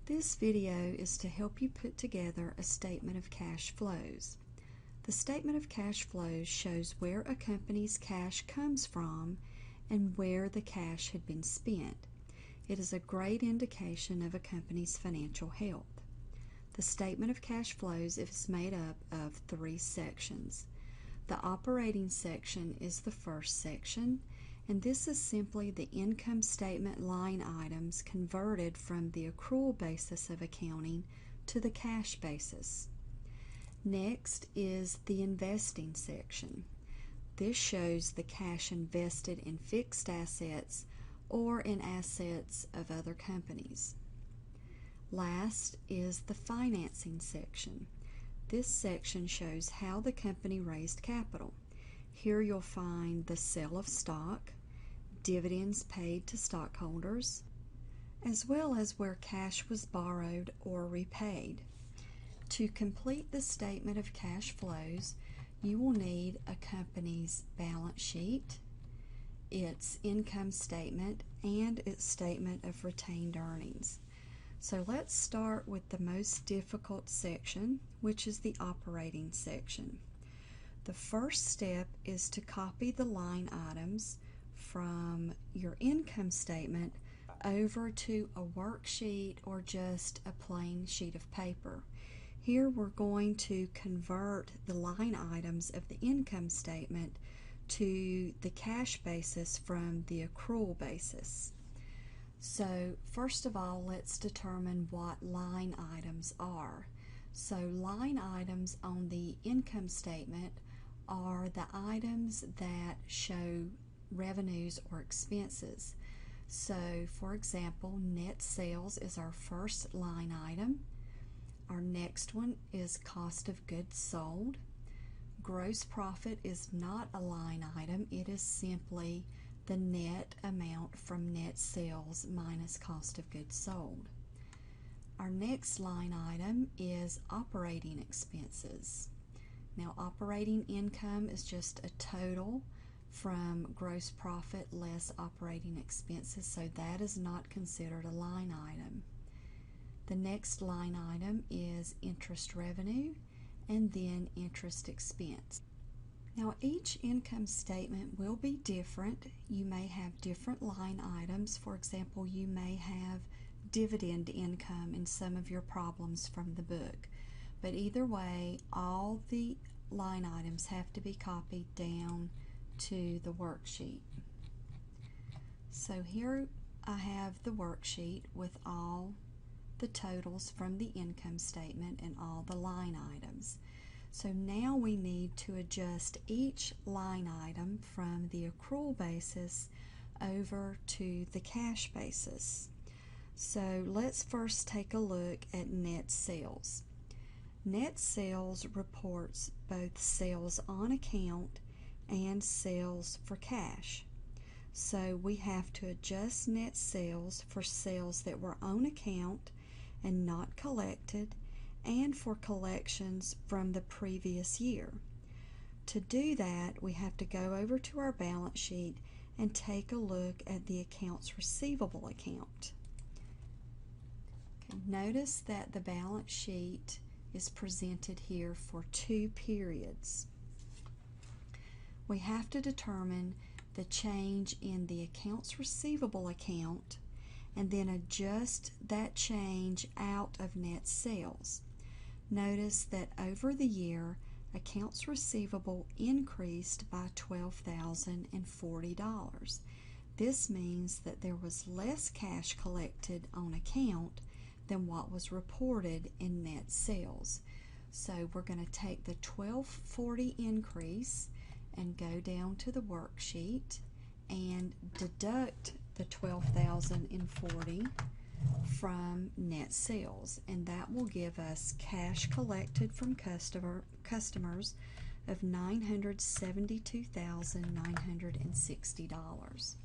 This video is to help you put together a statement of cash flows. The statement of cash flows shows where a company's cash comes from and where the cash had been spent. It is a great indication of a company's financial health. The statement of cash flows is made up of 3 sections. The operating section is the first section, and this is simply the income statement line items converted from the accrual basis of accounting to the cash basis. Next is the investing section. This shows the cash invested in fixed assets or in assets of other companies. Last is the financing section. This section shows how the company raised capital. Here you'll find the sale of stock, dividends paid to stockholders, as well as where cash was borrowed or repaid. To complete the statement of cash flows, you will need a company's balance sheet, its income statement, and its statement of retained earnings. So let's start with the most difficult section, which is the operating section. The first step is to copy the line items from your income statement over to a worksheet or just a plain sheet of paper. Here we're going to convert the line items of the income statement to the cash basis from the accrual basis. So first of all, let's determine what line items are. So line items on the income statement are the items that show revenues or expenses. So for example, net sales is our first line item. Our next one is cost of goods sold. Gross profit is not a line item, it is simply the net amount from net sales minus cost of goods sold. Our next line item is operating expenses. Now operating income is just a total from gross profit less operating expenses, so that is not considered a line item. The next line item is interest revenue and then interest expense. Now each income statement will be different. You may have different line items. For example, you may have dividend income in some of your problems from the book. But either way, all the line items have to be copied down to the worksheet. So here I have the worksheet with all the totals from the income statement and all the line items. So now we need to adjust each line item from the accrual basis over to the cash basis. So let's first take a look at net sales. Net sales reports both sales on account and sales for cash. So we have to adjust net sales for sales that were on account and not collected, and for collections from the previous year. To do that, we have to go over to our balance sheet and take a look at the accounts receivable account. Okay, notice that the balance sheet is presented here for 2 periods. We have to determine the change in the accounts receivable account and then adjust that change out of net sales. Notice that over the year, accounts receivable increased by $12,040. This means that there was less cash collected on account than what was reported in net sales. So we're going to take the $1240 increase and go down to the worksheet and deduct the $12,040 from net sales, and that will give us cash collected from customers of $972,960.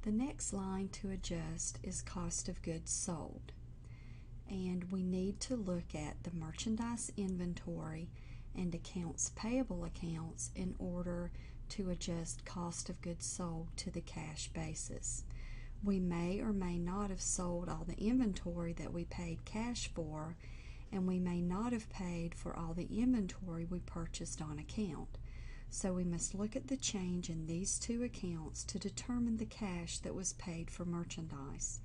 The next line to adjust is cost of goods sold, and we need to look at the merchandise inventory and accounts payable accounts in order to adjust cost of goods sold to the cash basis. we may or may not have sold all the inventory that we paid cash for, and we may not have paid for all the inventory we purchased on account. So we must look at the change in these two accounts to determine the cash that was paid for merchandise.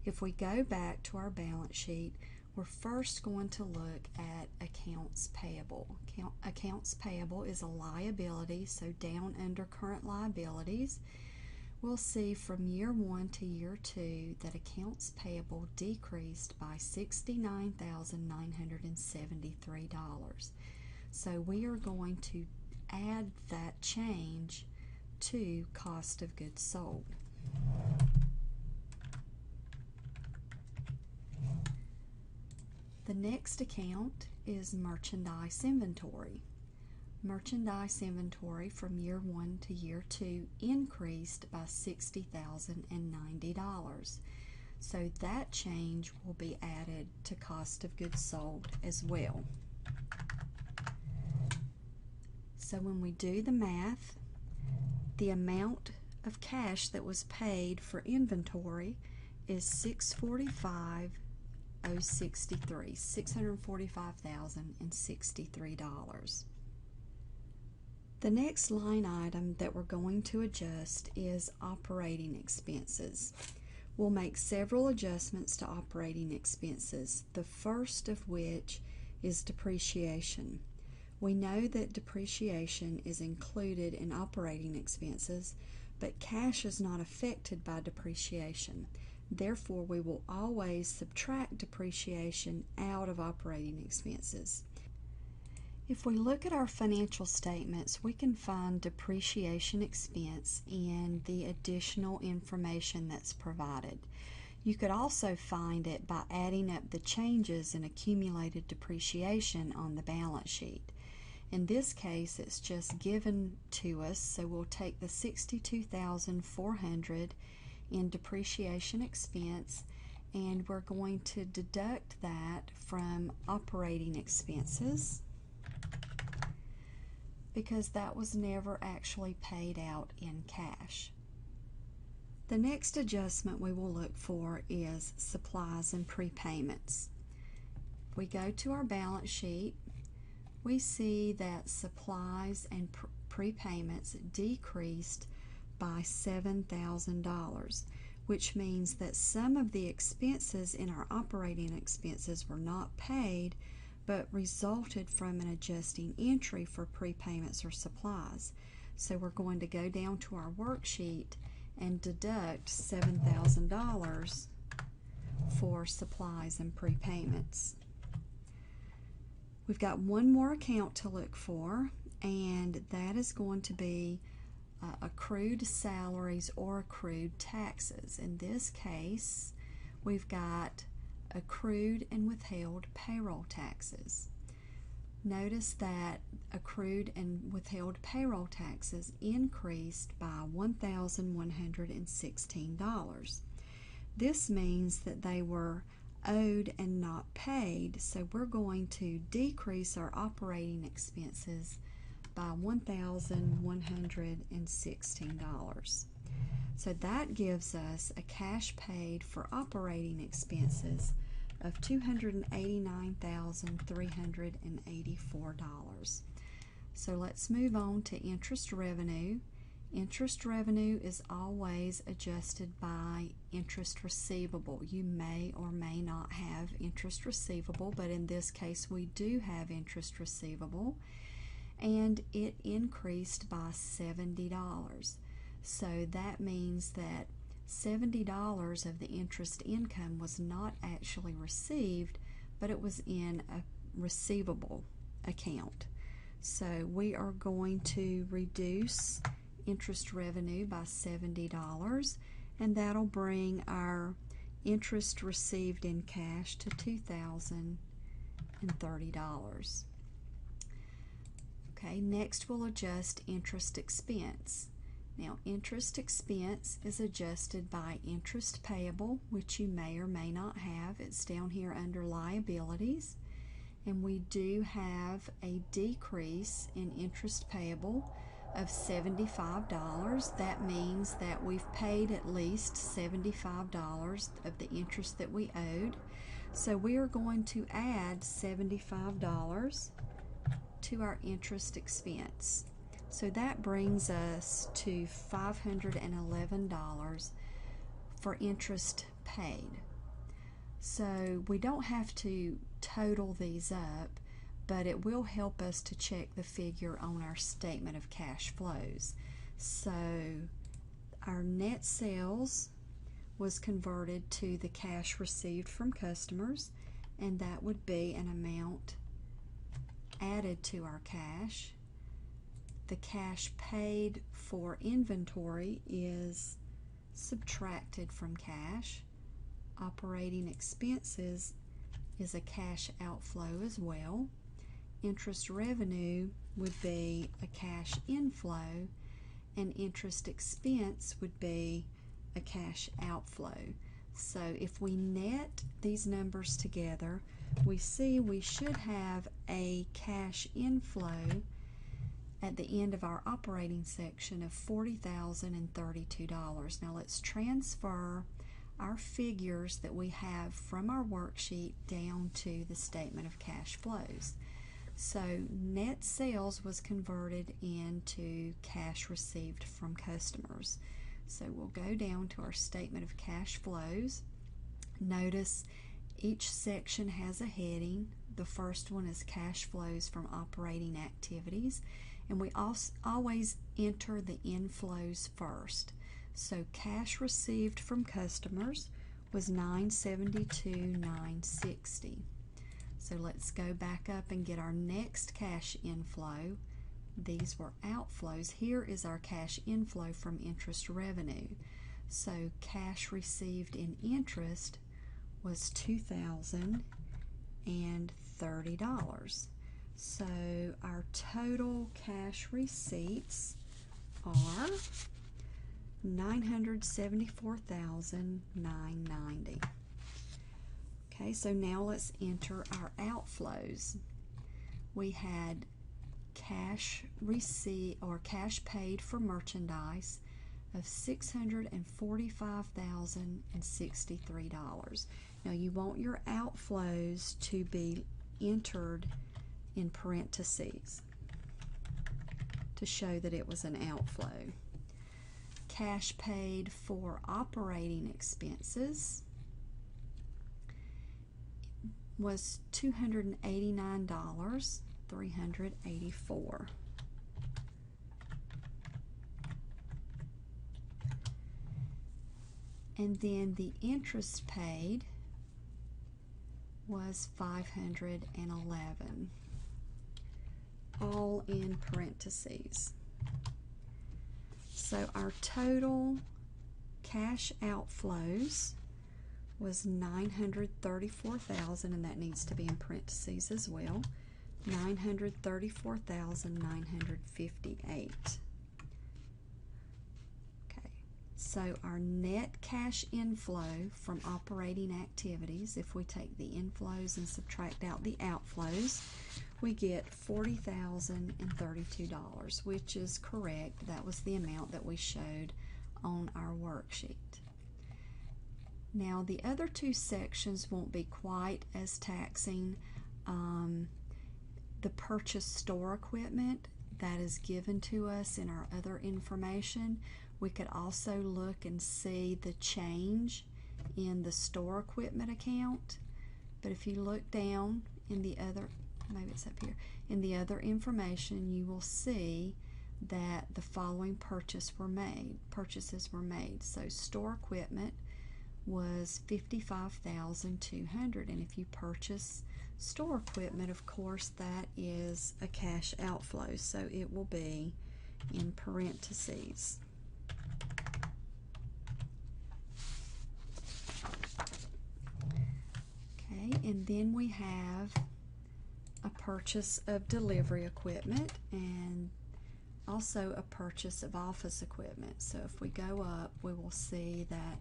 If we go back to our balance sheet, we're first going to look at accounts payable. Accounts payable is a liability, so down under current liabilities, we'll see from year 1 to year 2 that accounts payable decreased by $69,973. So we are going to add that change to cost of goods sold. The next account is merchandise inventory. Merchandise inventory from year 1 to year 2 increased by $60,090. So that change will be added to cost of goods sold as well. So when we do the math, the amount of cash that was paid for inventory is $645,063. The next line item that we're going to adjust is operating expenses. We'll make several adjustments to operating expenses, the first of which is depreciation. We know that depreciation is included in operating expenses, but cash is not affected by depreciation. Therefore, we will always subtract depreciation out of operating expenses. If we look at our financial statements, we can find depreciation expense in the additional information that's provided. You could also find it by adding up the changes in accumulated depreciation on the balance sheet. In this case, it's just given to us, so we'll take the $62,400 in depreciation expense, and we're going to deduct that from operating expenses because that was never actually paid out in cash. The next adjustment we will look for is supplies and prepayments. If we go to our balance sheet, we see that supplies and prepayments decreased by $7,000, which means that some of the expenses in our operating expenses were not paid but resulted from an adjusting entry for prepayments or supplies. So we're going to go down to our worksheet and deduct $7,000 for supplies and prepayments. We've got one more account to look for, and that is going to be accrued salaries or accrued taxes. In this case, we've got accrued and withheld payroll taxes. Notice that accrued and withheld payroll taxes increased by $1,116. This means that they were owed and not paid, so we're going to decrease our operating expenses by $1,116. So that gives us a cash paid for operating expenses of $289,384. So let's move on to interest revenue. Interest revenue is always adjusted by interest receivable. You may or may not have interest receivable, but in this case we do have interest receivable, and it increased by $70. So that means that $70 of the interest income was not actually received, but it was in a receivable account. So we are going to reduce interest revenue by $70, and that'll bring our interest received in cash to $2,030. Okay, next we'll adjust interest expense. Now, interest expense is adjusted by interest payable, which you may or may not have. It's down here under liabilities, and we do have a decrease in interest payable of $75. That means that we've paid at least $75 of the interest that we owed. So we are going to add $75 to our interest expense. So that brings us to $511 for interest paid. So we don't have to total these up, but it will help us to check the figure on our statement of cash flows. So our net sales was converted to the cash received from customers, and that would be an amount added to our cash. The cash paid for inventory is subtracted from cash. Operating expenses is a cash outflow as well. Interest revenue would be a cash inflow, and interest expense would be a cash outflow. So if we net these numbers together, we see we should have a cash inflow at the end of our operating section of $40,032. Now let's transfer our figures that we have from our worksheet down to the statement of cash flows. So net sales was converted into cash received from customers. So we'll go down to our statement of cash flows. Notice each section has a heading. The first one is cash flows from operating activities, and we always enter the inflows first. So cash received from customers was $972,960. So let's go back up and get our next cash inflow. These were outflows. Here is our cash inflow from interest revenue. So cash received in interest was $2,030. So our total cash receipts are $974,990. Okay, so now let's enter our outflows. We had cash receipt or cash paid for merchandise of $645,063. Now you want your outflows to be entered in parentheses to show that it was an outflow. Cash paid for operating expenses was $289,384. And then the interest paid was $511, all in parentheses. So our total cash outflows was $934,000, and that needs to be in parentheses as well. $934,958. Okay, so our net cash inflow from operating activities, if we take the inflows and subtract out the outflows, we get $40,032, which is correct. That was the amount that we showed on our worksheet. Now the other two sections won't be quite as taxing. The purchased store equipment that is given to us in our other information, we could also look and see the change in the store equipment account. But if you look down in the other, maybe it's up here, in the other information, you will see that the following purchases were made. So store equipment was $55,200, and if you purchase store equipment, of course that is a cash outflow, so it will be in parentheses. Okay, and then we have a purchase of delivery equipment and also a purchase of office equipment. So if we go up, we will see that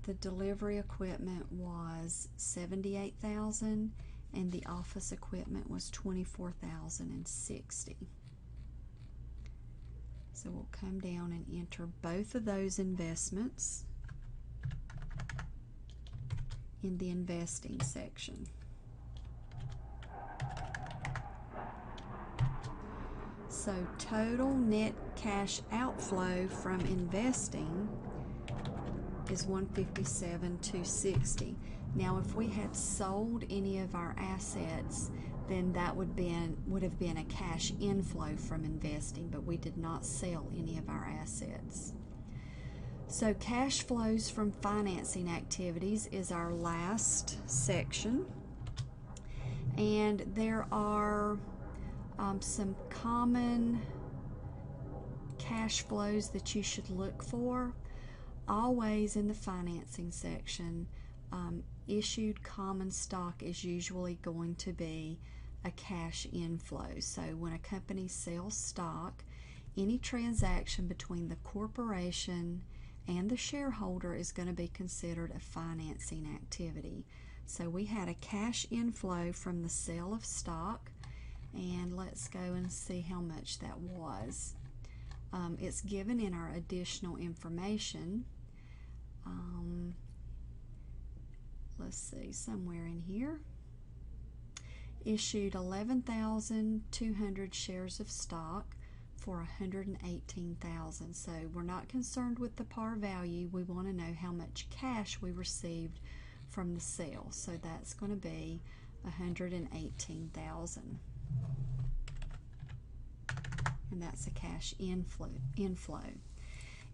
the delivery equipment was $78,000 and the office equipment was $24,060. So we'll come down and enter both of those investments in the investing section. So total net cash outflow from investing is $157,260. Now if we had sold any of our assets, then that would have been a cash inflow from investing, but we did not sell any of our assets. So cash flows from financing activities is our last section, and there are some common cash flows that you should look for. Always in the financing section, issued common stock is usually going to be a cash inflow. So when a company sells stock, any transaction between the corporation and the shareholder is going to be considered a financing activity. So we had a cash inflow from the sale of stock, and let's go and see how much that was. It's given in our additional information. Let's see, somewhere in here. Issued 11,200 shares of stock for $118,000. So we're not concerned with the par value. We want to know how much cash we received from the sale. So that's going to be $118,000. And that's a cash inflow.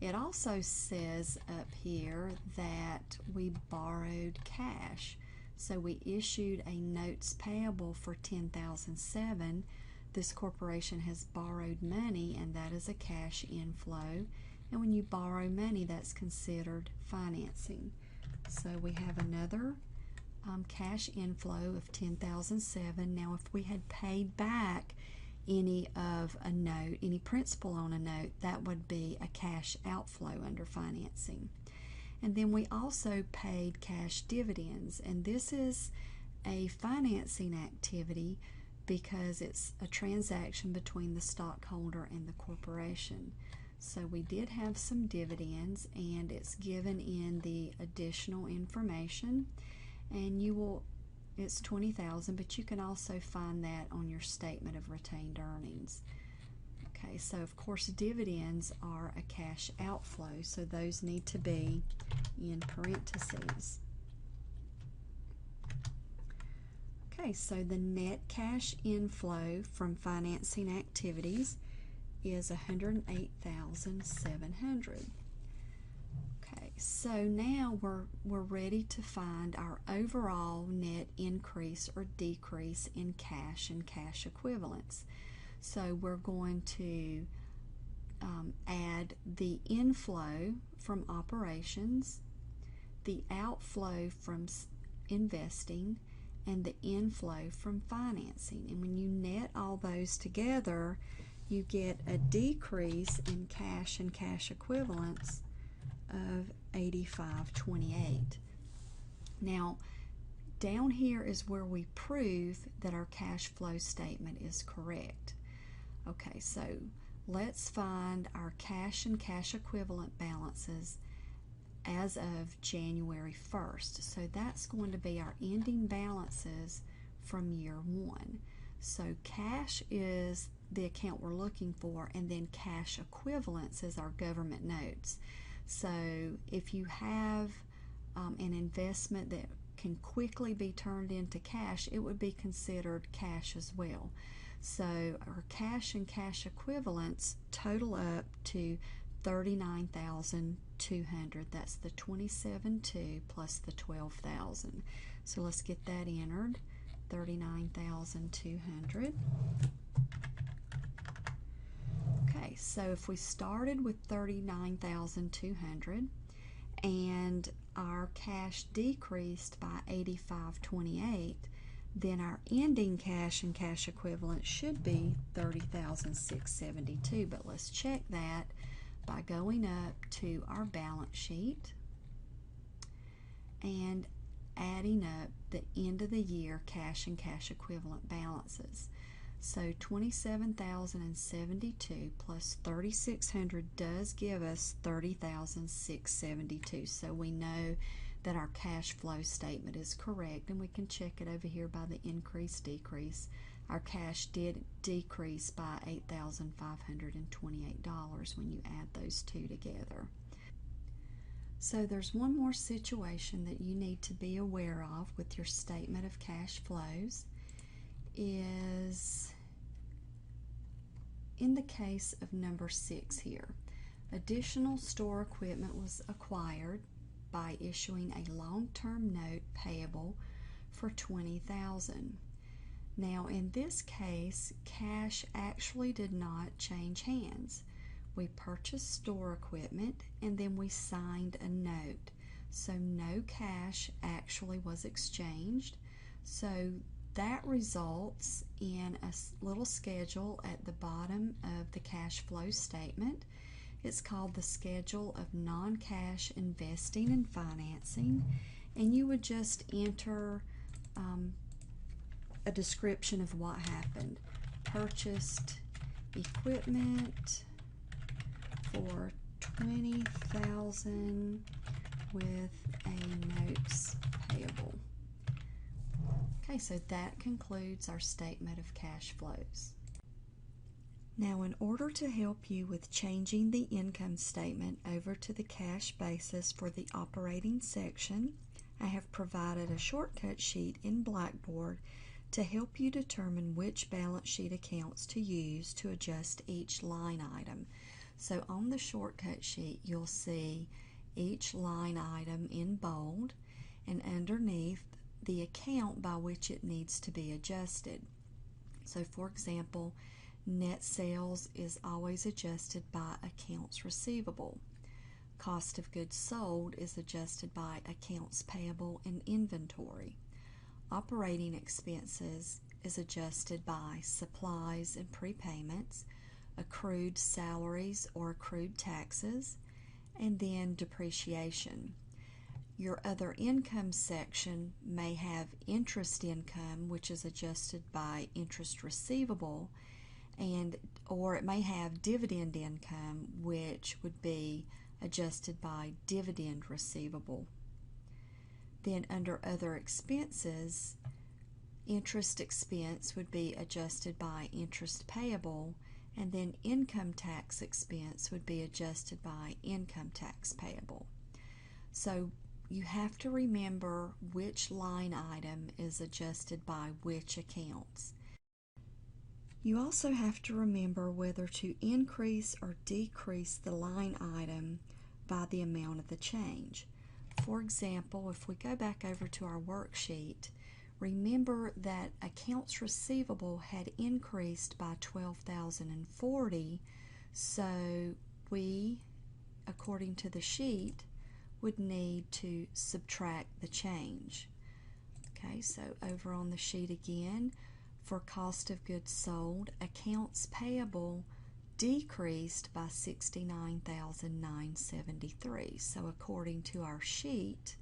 It also says up here that we borrowed cash. So we issued a notes payable for $10,007. This corporation has borrowed money, and that is a cash inflow. And when you borrow money, that's considered financing. So we have another cash inflow of $10,007. Now, if we had paid back any principal on a note, that would be a cash outflow under financing. And then we also paid cash dividends, and this is a financing activity because it's a transaction between the stockholder and the corporation. So we did have some dividends, and it's given in the additional information, and it's $20,000, but you can also find that on your statement of retained earnings. Okay, so of course dividends are a cash outflow, so those need to be in parentheses. Okay, so the net cash inflow from financing activities is $108,700. Okay, so now we're ready to find our overall net increase or decrease in cash and cash equivalents. So we're going to add the inflow from operations, the outflow from investing, and the inflow from financing. And when you net all those together, you get a decrease in cash and cash equivalents of $85.28. Now, down here is where we prove that our cash flow statement is correct. Okay, so let's find our cash and cash equivalent balances as of January 1st. So that's going to be our ending balances from year one. So cash is the account we're looking for, and then cash equivalents is our government notes. So if you have an investment that can quickly be turned into cash, it would be considered cash as well. So our cash and cash equivalents total up to $39,200. That's the $27,200 plus the $12,000. So let's get that entered. $39,200. Okay, so if we started with $39,200 and our cash decreased by $85.28, then our ending cash and cash equivalent should be $30,672. But let's check that by going up to our balance sheet and adding up the end of the year cash and cash equivalent balances. So $27,072 plus $3,600 does give us $30,672. So we know that our cash flow statement is correct, and we can check it over here by the increase decrease. Our cash did decrease by $8,528 when you add those two together. So there's one more situation that you need to be aware of with your statement of cash flows is in the case of number 6 here. Additional store equipment was acquired by issuing a long-term note payable for $20,000. Now in this case, cash actually did not change hands. We purchased store equipment and then we signed a note. So no cash actually was exchanged. So that results in a little schedule at the bottom of the cash flow statement. It's called the Schedule of Non-Cash Investing and Financing, and you would just enter a description of what happened. Purchased equipment for $20,000 with a notes payable. Okay, so that concludes our statement of cash flows. Now, in order to help you with changing the income statement over to the cash basis for the operating section, I have provided a shortcut sheet in Blackboard to help you determine which balance sheet accounts to use to adjust each line item. So on the shortcut sheet, you'll see each line item in bold, and underneath the account by which it needs to be adjusted. So for example, net sales is always adjusted by accounts receivable. Cost of goods sold is adjusted by accounts payable and inventory. Operating expenses is adjusted by supplies and prepayments, accrued salaries or accrued taxes, and then depreciation. Your other income section may have interest income, which is adjusted by interest receivable, or it may have dividend income, which would be adjusted by dividend receivable. Then under other expenses, interest expense would be adjusted by interest payable, and then income tax expense would be adjusted by income tax payable. So you have to remember which line item is adjusted by which accounts. You also have to remember whether to increase or decrease the line item by the amount of the change. For example, if we go back over to our worksheet, remember that accounts receivable had increased by $12,040, so we, according to the sheet, would need to subtract the change. Okay, so over on the sheet again, for cost of goods sold, accounts payable decreased by $69,973. So according to our sheet,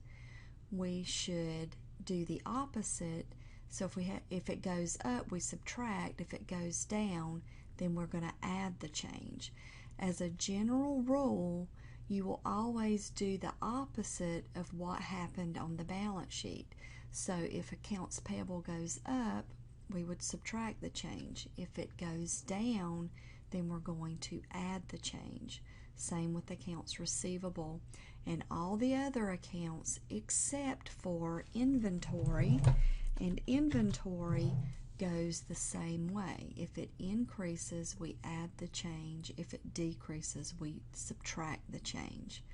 we should do the opposite. So if it goes up, we subtract. If it goes down, then we're going to add the change. As a general rule, you will always do the opposite of what happened on the balance sheet. So if accounts payable goes up, we would subtract the change. If it goes down, then we're going to add the change. Same with accounts receivable and all the other accounts except for inventory, and inventory goes the same way. If it increases, we add the change. If it decreases, we subtract the change.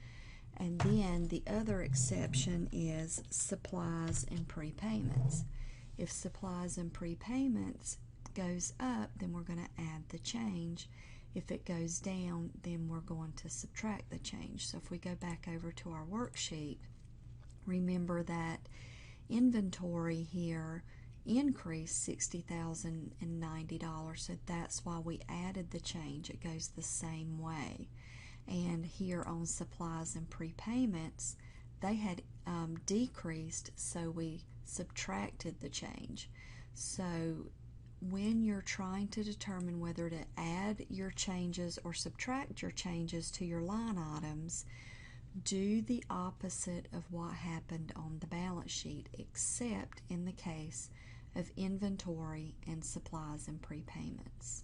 And then the other exception is supplies and prepayments. If supplies and prepayments goes up, then we're going to add the change. If it goes down, then we're going to subtract the change. So if we go back over to our worksheet, remember that inventory here increased $60,090, so that's why we added the change. It goes the same way. And here on supplies and prepayments, they had decreased, so we subtracted the change. So when you're trying to determine whether to add your changes or subtract your changes to your line items, do the opposite of what happened on the balance sheet, except in the case of inventory and supplies and prepayments.